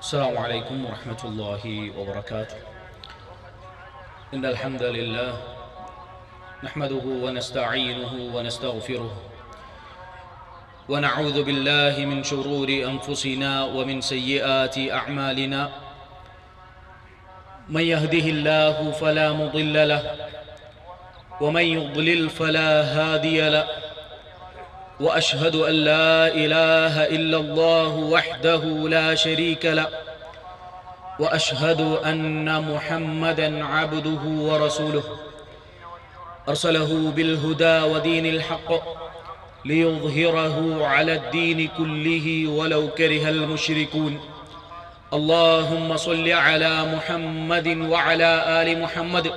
السلام عليكم ورحمة الله وبركاته. إن الحمد لله نحمده ونستعينه ونستغفره ونعوذ بالله من شرور أنفسنا ومن سيئات أعمالنا. من يهده الله فلا مضل له ومن يضلل فلا هادي له. وأشهد أن لا إله إلا الله وحده لا شريك له وأشهد أن محمدًا عبده ورسوله أرسله بالهدى ودين الحق ليظهره على الدين كله ولو كره المشركون. اللهم صل على محمد وعلى آل محمد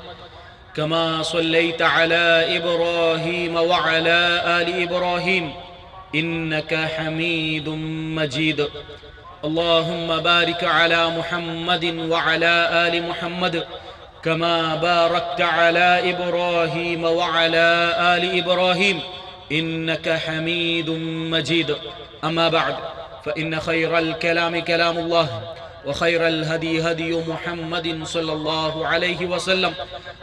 كما صليت على إبراهيم وعلى آل إبراهيم إنك حميد مجيد. اللهم بارك على محمد وعلى آل محمد كما باركت على إبراهيم وعلى آل إبراهيم إنك حميد مجيد. أما بعد فإن خير الكلام كلام الله وخير الهدي هدي محمد صلى الله عليه وسلم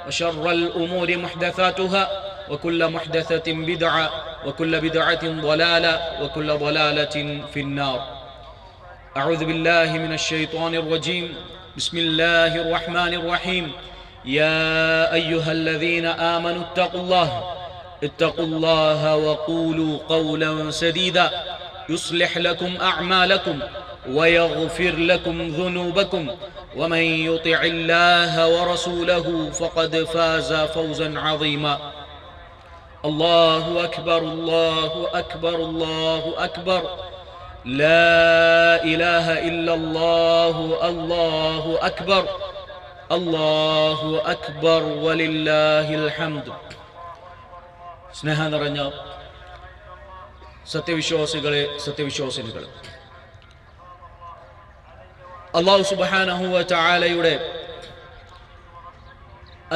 وشر الأمور محدثاتها وكل محدثة بدعة وكل بدعة ضلالة وكل ضلالة في النار. أعوذ بالله من الشيطان الرجيم. بسم الله الرحمن الرحيم. يا أيها الذين آمنوا اتقوا الله وقولوا قولا سديدا يصلح لكم أعمالكم ويغفر لكم ذنوبكم ومن يطع الله ورسوله فقد فاز فوزا عظيما. الله أكبر الله أكبر الله أكبر لا إله إلا الله الله أكبر الله أكبر ولله الحمد. സ്നേഹം നിറഞ്ഞ സത്യവിശ്വാസികളെ, സത്യവിശ്വാസിനികളെ, അല്ലാഹു സുബ്ഹാനഹു വ തആലയുടെ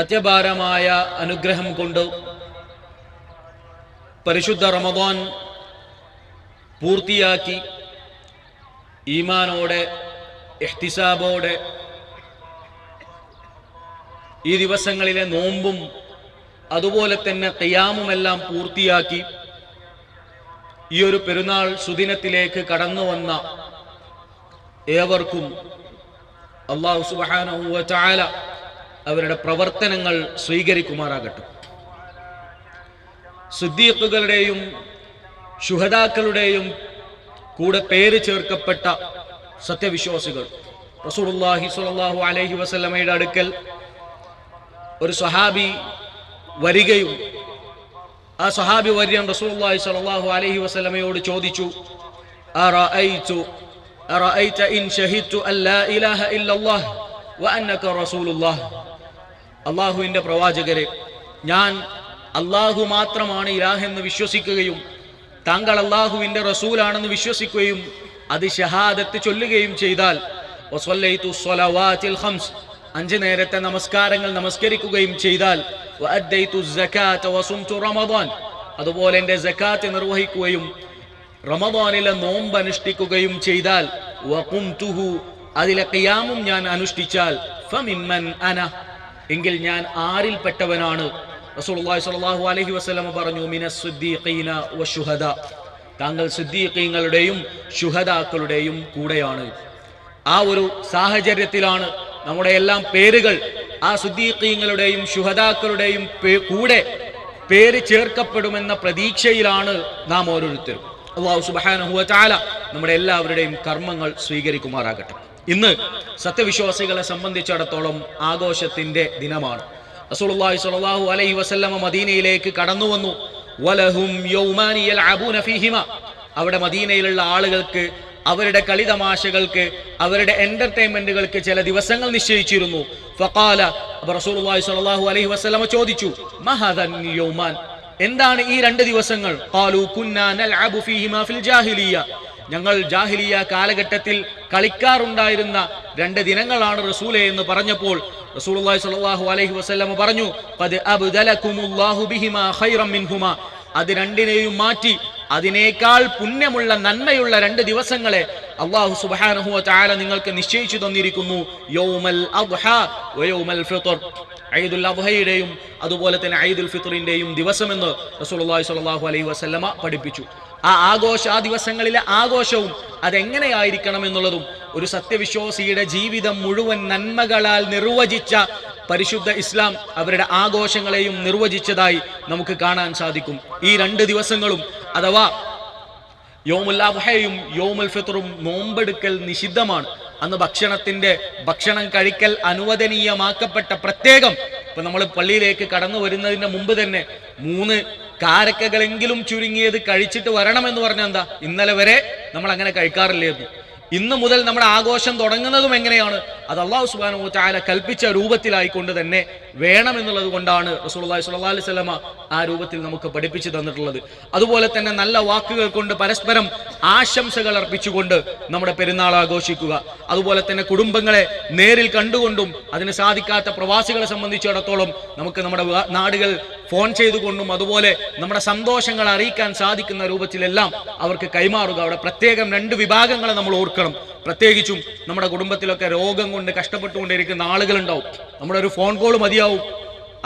അത്യപാരമായ അനുഗ്രഹം കൊണ്ട് പരിശുദ്ധ റമദാൻ പൂർത്തിയാക്കി ഈമാനോടെ ഇഹ്തിസാബോടെ ഈ ദിവസങ്ങളിലെ നോമ്പും അതുപോലെ തന്നെ ഖിയാമുമെല്ലാം പൂർത്തിയാക്കി ഈ ഒരു പെരുന്നാൾ സുദിനത്തിലേക്ക് കടന്നു വന്ന ഏവർക്കും അല്ലാഹു സുബ്ഹാനഹു വ തആല അവരുടെ പ്രവർത്തനങ്ങൾ സ്വീകരിക്കുമാറാകട്ടെ. സിദ്ദീഖുകളുടെയും ശുഹദാക്കളുടെയും കൂടെ പേര് ചേർക്കപ്പെട്ട സത്യവിശ്വാസികൾ റസൂലുള്ളാഹി സ്വല്ലല്ലാഹു അലൈഹി വസല്ലമയുടെ അടുക്കൽ ഒരു സ്വഹാബി വരികയും ആ സ്വഹാബി വര്യൻ റസൂലുള്ളാഹി സ്വല്ലല്ലാഹു അലൈഹി വസല്ലമയോട് ചോദിച്ചു, അറഅയ്ത ഇൻ ഷഹിദ്തു അല്ലാ ഇലാഹ ഇല്ലല്ലാഹ് വഅന്നക റസൂലുള്ളാഹ്. അല്ലാഹുവിൻ്റെ പ്രവാചകരെ, ഞാൻ അല്ലാഹു മാത്രമാണ് ഇലാഹെന്ന് വിശ്വസിക്കുകയും താങ്കൾ അല്ലാഹുവിൻ്റെ റസൂലാണെന്ന് വിശ്വസിക്കുകയും അത് ഷഹാദത്ത് ചൊല്ലുകയും ചെയ്താൽ വസല്ലൈതു സ്വലവാതിൽ ഖംസ്, 5 നേരത്തെ നമസ്കാരങ്ങൾ നമസ്കരിക്കുകയും ചെയ്താൽ വഅദ്ദൈതു സകാത വസുംതു റമദാൻ, അതുപോലെ എൻ്റെ സകാത്ത് നിർവഹിക്കുകയും റമദാനിലെ നോമ്പ് അനുഷ്ഠിക്കുകയും ചെയ്താൽ വഖുംതുഹു, അതിലെ ഖിയാമും ഞാൻ അനുഷ്ഠിച്ചാൽ ഫമിമ്മൻ അന, എങ്കിൽ ഞാൻ ആരിൽപ്പെട്ടവനാണ്? റസൂലുള്ളാഹി സ്വല്ലല്ലാഹു അലൈഹി വസല്ലം പറഞ്ഞു, മിനസ് സിദ്ദീഖീന വശുഹദാ, താങ്കൾ സിദ്ദീഖീങ്ങളുടെയും ശുഹദാക്കളുടെയും കൂടെയാണ്. ആ ഒരു സാഹചര്യത്തിലാണ് നമ്മുടെ എല്ലാം പേരുകൾ ആ സിദ്ദീഖീങ്ങളുടെയും ശുഹദാക്കളുടെയും കൂടെ പേര് ചേർക്കപ്പെടുമെന്ന പ്രതീക്ഷയിലാണ് നാം ഓരോരുത്തരും. അല്ലാഹു സുബ്ഹാനഹു വ തആല നമ്മുടെ എല്ലാവരുടെയും കർമ്മങ്ങൾ സ്വീകരിക്കുമാറാകട്ടെ. ഇന്ന് സത്യവിശ്വാസികളെ സംബന്ധിച്ചിടത്തോളം ആഘോഷത്തിന്റെ ദിനമാണ്. റസൂലുള്ളാഹി സ്വല്ലല്ലാഹു അലൈഹി വസല്ലമ മദീനയിലേക്ക് കടന്നു വന്നു. വലഹും യൗമാനി യൽഅബൂന ഫീഹിമാ, അവിടെ മദീനയിലുള്ള ആളുകൾക്ക് അവരുടെ കളിതമാശകൾക്ക് അവരുടെ എന്റർടൈൻമെന്റുകൾക്ക് ചില ദിവസങ്ങൾ നിശ്ചയിച്ചിരുന്നു. ഫഖാല, റസൂലുള്ളാഹി സ്വല്ലല്ലാഹു അലൈഹി വസല്ലമ ചോദിച്ചു, മഹാദൻ യൗമാൻ, എന്താണ് ഈ 2 ദിവസങ്ങൾ? ഖാലു കുന്നാ നൽഅബു ഫീഹിമാ ഫിൽ ജാഹിലിയ്യ, ഞങ്ങൾ ജാഹിലിയ കാലഘട്ടത്തിൽ കളിക്കാറുണ്ടായിരുന്ന 2 ദിനങ്ങളാണ് റസൂലേ എന്ന് പറഞ്ഞപ്പോൾ റസൂലുള്ളാഹി സ്വല്ലല്ലാഹു അലൈഹി വസല്ലമ പറഞ്ഞു, ഖദ് അബ്ദലകുമുല്ലാഹു ബിഹിമാ ഖൈറൻ മിൻഹുമാ, അത് രണ്ടിനെയും മാറ്റി അതിനേക്കാൾ പുണ്യമുള്ള നന്മയുള്ള 2 ദിവസങ്ങളെ അല്ലാഹു സുബ്ഹാനഹു വ തആല നിങ്ങൾക്ക് നിശ്ചയിച്ചു തന്നിരിക്കുന്നു. യൗമൽ അദ്ഹ വ യൗമൽ ഫിത്ർ, ഈദുൽ അദ്ഹയുടെയും അതുപോലെ തന്നെ ഈദുൽ ഫിത്റിന്റെയും ദിവസമെന്ന് റസൂലുള്ളാഹി സ്വല്ലല്ലാഹു അലൈഹി വസല്ലമ പഠിപ്പിച്ചു. ആ ദിവസങ്ങളിലെ ആഘോഷവും അതെങ്ങനെയായിരിക്കണം എന്നുള്ളതും ഒരു സത്യവിശ്വാസിയുടെ ജീവിതം മുഴുവൻ നന്മകളാൽ നിർവചിച്ച പരിശുദ്ധ ഇസ്ലാം അവരുടെ ആഘോഷങ്ങളെയും നിർവചിച്ചതായി നമുക്ക് കാണാൻ സാധിക്കും. ഈ 2 ദിവസങ്ങളും അഥവാ യൗമുൽ അദ്ഹയും യൗമുൽ ഫിത്റും നോമ്പെടുക്കൽ നിഷിദ്ധമാണ്. അന്ന് ഭക്ഷണം കഴിക്കൽ അനുവദനീയമാക്കപ്പെട്ട പ്രത്യേകം ഇപ്പൊ നമ്മൾ പള്ളിയിലേക്ക് കടന്നു വരുന്നതിന് മുമ്പ് തന്നെ 3 കാരക്കകളെങ്കിലും ചുരുങ്ങിയത് കഴിച്ചിട്ട് വരണമെന്ന് പറഞ്ഞാൽ എന്താ? ഇന്നലെ വരെ നമ്മൾ അങ്ങനെ കഴിക്കാറില്ലായിരുന്നു. ഇന്ന് മുതൽ നമ്മുടെ ആഘോഷം തുടങ്ങുന്നതും എങ്ങനെയാണ്? അത് അല്ലാഹു സുബ്ഹാനഹു വ തആല കൽപ്പിച്ച രൂപത്തിലായിക്കൊണ്ട് തന്നെ വേണമെന്നുള്ളത് കൊണ്ടാണ് റസൂലുള്ളാഹി സ്വല്ലല്ലാഹു അലൈഹി വസല്ലമ ആ രൂപത്തിൽ നമുക്ക് പഠിപ്പിച്ചു തന്നിട്ടുള്ളത്. അതുപോലെ തന്നെ നല്ല വാക്കുകൾ കൊണ്ട് പരസ്പരം ആശംസകൾ അർപ്പിച്ചുകൊണ്ട് നമ്മുടെ പെരുന്നാൾ ആഘോഷിക്കുക. അതുപോലെ തന്നെ കുടുംബങ്ങളെ നേരിൽ കണ്ടുകൊണ്ടും അതിന് സാധിക്കാത്ത പ്രവാസികളെ സംബന്ധിച്ചിടത്തോളം നമുക്ക് നമ്മുടെ നാടുകൾ ഫോൺ ചെയ്തുകൊണ്ടും അതുപോലെ നമ്മുടെ സന്തോഷങ്ങൾ അറിയിക്കാൻ സാധിക്കുന്ന രൂപത്തിലെല്ലാം അവർക്ക് കൈമാറുക. അവിടെ പ്രത്യേകം 2 വിഭാഗങ്ങളെ നമ്മൾ ഓർക്കണം. പ്രത്യേകിച്ചും നമ്മുടെ കുടുംബത്തിലൊക്കെ രോഗം കൊണ്ട് കഷ്ടപ്പെട്ടുകൊണ്ടിരിക്കുന്ന ആളുകളുണ്ടാവും. നമ്മുടെ ഒരു ഫോൺ കോൾ മതിയാവും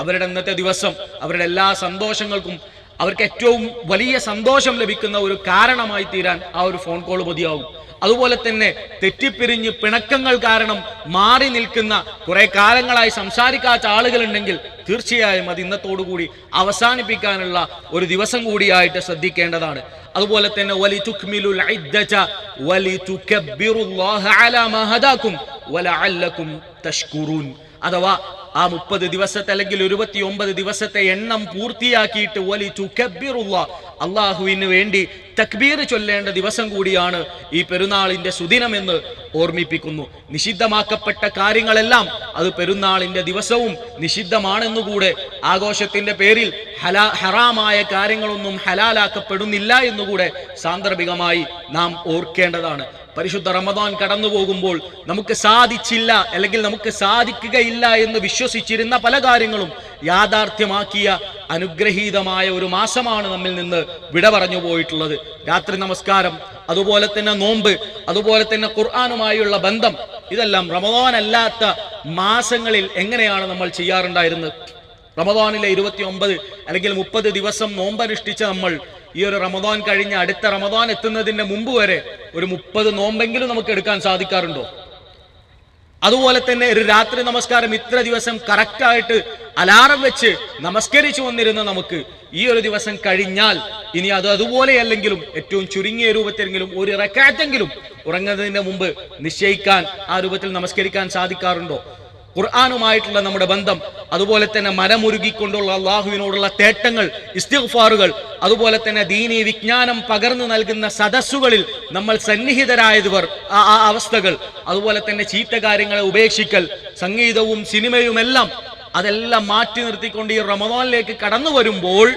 അവരുടെ ഇന്നത്തെ ദിവസം അവരുടെ എല്ലാ സന്തോഷങ്ങൾക്കും അവർക്ക് ഏറ്റവും വലിയ സന്തോഷം ലഭിക്കുന്ന ഒരു കാരണമായി തീരാൻ ആ ഒരു ഫോൺ കോൾ മതിയാവും. അതുപോലെ തന്നെ തെറ്റിപ്പിരിഞ്ഞ് പിണക്കങ്ങൾ കാരണം മാറി നിൽക്കുന്ന കുറെ കാലങ്ങളായി സംസാരിക്കാത്ത ആളുകളുണ്ടെങ്കിൽ തീർച്ചയായും അത് ഇന്നത്തോടുകൂടി അവസാനിപ്പിക്കാനുള്ള ഒരു ദിവസം കൂടിയായിട്ട് ശ്രദ്ധിക്കേണ്ടതാണ്. അതുപോലെ തന്നെ വലിതുക്മിലുൽ ഇദ്ദത വലിതുകബ്ബിറുല്ലാഹ അലാ മാ ഹദാകും വലഅല്ലകും തഷ്കുറൂൻ, അഥവാ ആ 30 ദിവസത്തെ അല്ലെങ്കിൽ 29 ദിവസത്തെ എണ്ണം പൂർത്തിയാക്കിയിട്ട് വലിതുകബ്ബിറുല്ലാഹ്, അല്ലാഹുവിന് വേണ്ടി തക്ബീർ ചൊല്ലേണ്ട ദിവസം കൂടിയാണ് ഈ പെരുന്നാളിന്റെ സുദിനമെന്ന് ഓർമ്മിപ്പിക്കുന്നു. നിഷിദ്ധമാക്കപ്പെട്ട കാര്യങ്ങളെല്ലാം അത് പെരുന്നാളിന്റെ ദിവസവും നിഷിദ്ധമാണെന്നുകൂടെ, ആഘോഷത്തിന്റെ പേരിൽ ഹറാമായ കാര്യങ്ങളൊന്നും ഹലാലാക്കപ്പെടുന്നില്ല എന്നുകൂടെ സാന്ദർഭികമായി നാം ഓർക്കേണ്ടതാണ്. പരിശുദ്ധ റമദാൻ കടന്നു പോകുമ്പോൾ നമുക്ക് സാധിച്ചില്ല അല്ലെങ്കിൽ നമുക്ക് സാധിക്കുകയില്ല എന്ന് വിശ്വസിച്ചിരുന്ന പല കാര്യങ്ങളും യാഥാർത്ഥ്യമാക്കിയ അനുഗ്രഹീതമായ ഒരു മാസമാണ് നമ്മിൽ നിന്ന് വിട പറഞ്ഞു പോയിട്ടുള്ളത്. രാത്രി നമസ്കാരം, അതുപോലെ തന്നെ നോമ്പ്, അതുപോലെ തന്നെ ഖുർആനുമായുള്ള ബന്ധം, ഇതെല്ലാം റമദാൻ അല്ലാത്ത മാസങ്ങളിൽ എങ്ങനെയാണ് നമ്മൾ ചെയ്യാറുണ്ടായിരുന്നത്? റമദാനിലെ 29 അല്ലെങ്കിൽ 30 ദിവസം നോമ്പനുഷ്ഠിച്ച നമ്മൾ ഈ ഒരു റമദാൻ കഴിഞ്ഞ് അടുത്ത റമദാൻ എത്തുന്നതിന്റെ മുമ്പ് വരെ ഒരു 30 നോമ്പെങ്കിലും നമുക്ക് എടുക്കാൻ സാധിക്കാറുണ്ടോ? അതുപോലെ തന്നെ ഒരു രാത്രി നമസ്കാരം ഇത്ര ദിവസം കറക്റ്റായിട്ട് അലാറം വെച്ച് നമസ്കരിച്ചു വന്നിരുന്ന നമുക്ക് ഈ ഒരു ദിവസം കഴിഞ്ഞാൽ ഇനി അത് അതുപോലെയല്ലെങ്കിലും ഏറ്റവും ചുരുങ്ങിയ രൂപത്തിലെങ്കിലും ഒരു റക്അത്തെങ്കിലും ഉറങ്ങുന്നതിന് മുമ്പ് നിശ്ചയിക്കാൻ ആ രൂപത്തിൽ നമസ്കരിക്കാൻ സാധിക്കാറുണ്ടോ? ഖുർആനുമായിട്ടുള്ള നമ്മുടെ ബന്ധം, അതുപോലെ തന്നെ മനമുരുകിക്കൊണ്ടുള്ള അള്ളാഹുവിനോടുള്ള തേട്ടങ്ങൾ, ഇസ്തിഗ്ഫാറുകൾ, അതുപോലെ തന്നെ ദീനി വിജ്ഞാനം പകർന്നു നൽകുന്ന സദസ്സുകളിൽ നമ്മൾ സന്നിഹിതരായവർ, ആ അവസ്ഥകൾ, അതുപോലെ തന്നെ ചീത്ത കാര്യങ്ങളെ ഉപേക്ഷിക്കൽ, സംഗീതവും സിനിമയുമെല്ലാം അതെല്ലാം മാറ്റി നിർത്തിക്കൊണ്ട് ഈ റമദാനിലേക്ക് കടന്നു വരുമ്പോൾ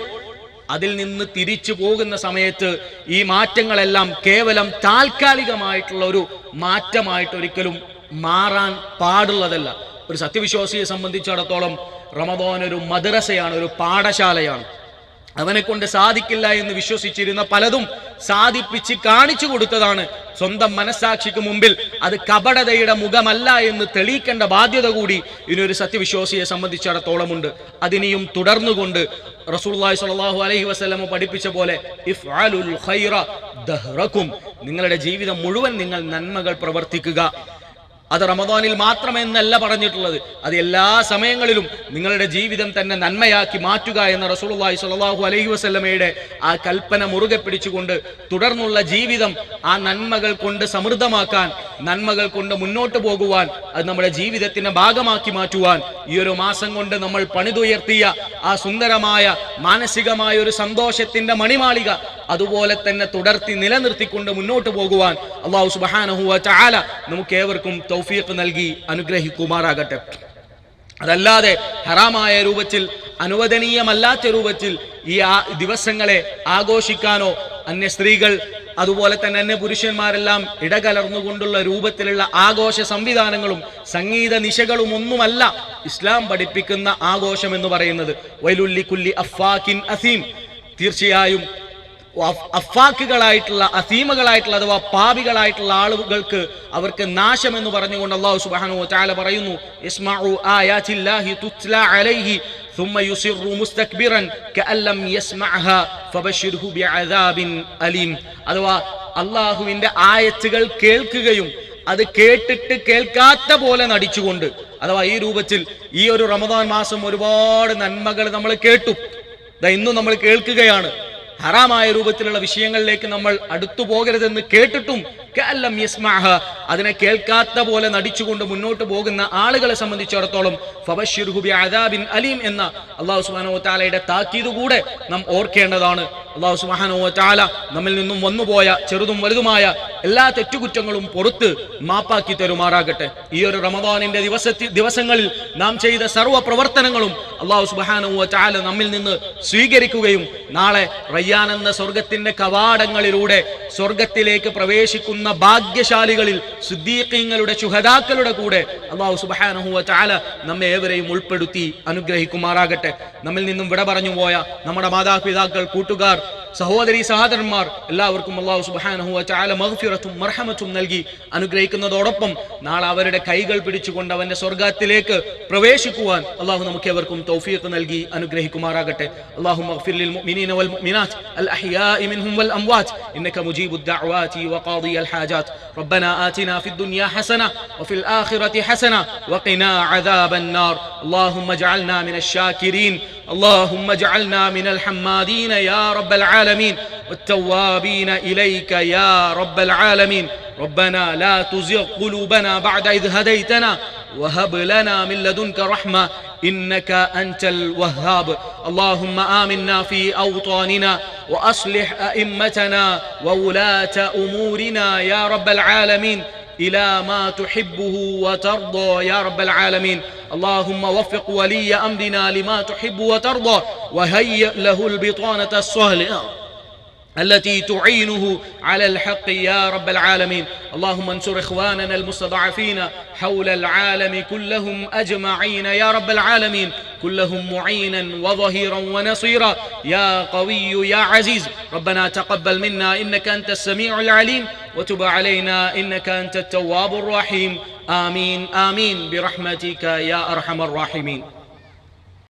അതിൽ നിന്ന് തിരിച്ചു പോകുന്ന സമയത്ത് ഈ മാറ്റങ്ങളെല്ലാം കേവലം താൽക്കാലികമായിട്ടുള്ള ഒരു മാറ്റമായിട്ട് ഒരിക്കലും മാറാൻ പാടുള്ളതല്ല. ഒരു സത്യവിശ്വാസിയെ സംബന്ധിച്ചിടത്തോളം റമദാൻ ഒരു മദ്രസയാണ്, ഒരു പാഠശാലയാണ്. അവനെ കൊണ്ട് സാധിക്കില്ല എന്ന് വിശ്വസിച്ചിരുന്ന പലതും സാധിപ്പിച്ച് കാണിച്ചു കൊടുത്തതാണ്. സ്വന്തം മനസ്സാക്ഷിക്ക് മുമ്പിൽ അത് കപടതയുടെ മുഖമല്ല എന്ന് തെളിയിക്കേണ്ട ബാധ്യത കൂടി ഇനിയൊരു സത്യവിശ്വാസിയെ സംബന്ധിച്ചിടത്തോളം ഉണ്ട്. അതിനെയും തുടർന്നുകൊണ്ട് റസൂലുള്ളാഹി സ്വല്ലല്ലാഹു അലൈഹി വസല്ലം പഠിപ്പിച്ച പോലെ ഇഫ്അലുൽ ഖൈറ ദഹ്റകും, നിങ്ങളുടെ ജീവിതം മുഴുവൻ നിങ്ങൾ നന്മകൾ പ്രവർത്തിക്കുക. അത് റമദാനിൽ മാത്രമെന്നല്ല പറഞ്ഞിട്ടുള്ളത്, അത് എല്ലാ സമയങ്ങളിലും നിങ്ങളുടെ ജീവിതം തന്നെ നന്മയാക്കി മാറ്റുക എന്ന റസൂലുള്ളാഹി സ്വല്ലല്ലാഹു അലൈഹി വസല്ലമയുടെ ആ കൽപ്പന മുറുകെ പിടിച്ചുകൊണ്ട് തുടർന്നുള്ള ജീവിതം ആ നന്മകൾ കൊണ്ട് സമൃദ്ധമാക്കാൻ, നന്മകൾ കൊണ്ട് മുന്നോട്ട് പോകുവാൻ, അത് നമ്മുടെ ജീവിതത്തിന്റെ ഭാഗമാക്കി മാറ്റുവാൻ ഈ ഒരു മാസം കൊണ്ട് നമ്മൾ പണിതുയർത്തിയ ആ സുന്ദരമായ മാനസികമായ ഒരു സന്തോഷത്തിന്റെ മണിമാളിക അതുപോലെ തന്നെ തുടർത്തി നിലനിർത്തിക്കൊണ്ട് മുന്നോട്ട് പോകുവാൻ അല്ലാഹു സുബ്ഹാനഹു വ തആല നമുക്ക് ഏവർക്കും തൗഫീഖ് നൽകി അനുഗ്രഹിക്കുമാറാകട്ടെ. അതല്ലാതെ ഹറാമായ രൂപത്തിൽ, അനുവദനീയമല്ലാത്ത രൂപത്തിൽ ഈ ദിവസങ്ങളെ ആഘോഷിക്കാനോ അന്യ സ്ത്രീകൾ അതുപോലെ തന്നെ അന്യ പുരുഷന്മാരെല്ലാം ഇടകലർന്നുകൊണ്ടുള്ള രൂപത്തിലുള്ള ആഘോഷ സംവിധാനങ്ങളും സംഗീത നിശകളും ഒന്നുമല്ല ഇസ്ലാം പഠിപ്പിക്കുന്ന ആഘോഷം എന്ന് പറയുന്നത്. വൈലുൽ ലികുല്ലി അഫ്ഫാകിൻ അസീം, തീർച്ചയായും അഫാക്കുകളായിട്ടുള്ള അസീമകളായിട്ടുള്ള അഥവാ പാപികളായിട്ടുള്ള ആളുകൾക്ക് അവർക്ക് നാശം എന്ന് പറഞ്ഞുകൊണ്ട് അല്ലാഹു സുബ്ഹാനഹു വ തആല പറയുന്നു, ഇസ്മഉ ആയാതില്ലാഹി തുത്ലാ അലൈഹി ثم يصر مستكبرا كأن لم يسمعها فبشره بعذاب أليم. അഥവാ അല്ലാഹുവിന്റെ ആയത്തുകൾ കേൾക്കുകയും അത് കേട്ടിട്ട് കേൾക്കാത്ത പോലെ നടിച്ചുകൊണ്ട്, അഥവാ ഈ രൂപത്തിൽ ഈ ഒരു റമദാൻ മാസം ഒരുപാട് നന്മകൾ നമ്മൾ കേട്ടു, ഇന്നും നമ്മൾ കേൾക്കുകയാണ്. ഹറാമായ രൂപത്തിലുള്ള വിഷയങ്ങളിലേക്ക് നമ്മൾ അടുത്തു പോകരുതെന്ന് കേട്ടിട്ടും കഅല്ലം യസ്മഅഹ, അതിനെ കേൾക്കാത്ത പോലെ നടിച്ചുകൊണ്ട് മുന്നോട്ട് പോകുന്ന ആളുകളെ സംബന്ധിച്ചിടത്തോളം ഫബശ്ശിർഹു ബിഅദാബിൻ അലീം എന്ന അല്ലാഹു സുബ്ഹാനഹു വ തആലയുടെ താക്കീത് കൂടെ നാം ഓർക്കേണ്ടതാണ്. അല്ലാഹു സുബ്ഹാനഹു വ തആല നമ്മിൽ നിന്നും വന്നുപോയ ചെറുതും വലുതുമായ എല്ലാ തെറ്റുകുറ്റങ്ങളും പുറത്ത് മാപ്പാക്കി തരുമാറാകട്ടെ. ഈ ഒരു റമദാനിന്റെ ദിവസങ്ങളിൽ നാം ചെയ്ത സർവ്വ പ്രവർത്തനങ്ങളും അല്ലാഹു സുബ്ഹാനഹു വ തആല നമ്മിൽ നിന്ന് സ്വീകരിക്കുകയും നാളെ റയ്യാൻ എന്ന സ്വർഗത്തിന്റെ കവാടങ്ങളിലൂടെ സ്വർഗത്തിലേക്ക് പ്രവേശിക്കുന്ന ഭാഗ്യശാലികളിൽ സിദ്ദീഖീങ്ങളുടെ ശുഹദാക്കളുടെ കൂടെ അല്ലാഹു സുബ്ഹാനഹു വ തആല നമ്മെ ഏവരെയും ഉൾപ്പെടുത്തി അനുഗ്രഹിക്കുമാറാകട്ടെ. നമ്മിൽ നിന്നും വിട പറഞ്ഞു പോയ നമ്മുടെ മാതാപിതാക്കൾ, കൂട്ടുകാർ, സഹോദരി സഹോദരന്മാർ എല്ലാവർക്കും അല്ലാഹു സുബ്ഹാനഹു വ തആല മഗ്ഫിറത്തും മർഹമത്തും നൽകി അനുഗ്രഹിക്കുന്നതോടൊപ്പം നാളെ അവരുടെ കൈകൾ പിടിച്ചുകൊണ്ട് അവന്റെ സ്വർഗ്ഗത്തിലേക്ക് പ്രവേശിക്കുവാൻ അല്ലാഹു നമുക്ക് ഏവർക്കും തൗഫീഖ് നൽകി അനുഗ്രഹിക്കുമാറാകട്ടെ. അല്ലാഹുമ്മ ഗ്ഫിർ ലിൽ മുഅ്മിനീന വൽ മുഅ്മിനാത്ത് അൽ അഹ്യാഇ മിൻഹും വൽ അംവാത് ഇന്നക മുജീബുദ് ദഅവാതി വഖാദി അൽ ഹാജാത്. റബ്ബനാ ആതിനാ ഫിദ് ദുനിയാ ഹസന വഫിൽ ആഖിറതി ഹസന വഖിനാ അദാബൻ നാർ. اللهم اجعلنا من الشاكرين، اللهم اجعلنا من الحمادين يا رب العالمين والتوابين إليك يا رب العالمين. ربنا لا تزغ قلوبنا بعد إذ هديتنا وهب لنا من لدنك رحمة إنك أنت الوهاب. اللهم آمنا في أوطاننا وأصلح أئمتنا وولاة أمورنا يا رب العالمين إلى ما تحبه وترضى يا رب العالمين. اللهم وفق ولي أمرنا لما تحب وترضى وهيئ له البطانة الصالحة التي تعينه على الحق يا رب العالمين. اللهم انصر إخواننا المستضعفين حول العالم كلهم أجمعين يا رب العالمين، كلهم معينا وظهيرا ونصيرا يا قوي يا عزيز. ربنا تقبل منا إنك أنت السميع العليم وتب علينا إنك أنت التواب الرحيم. آمين آمين برحمتك يا أرحم الراحمين.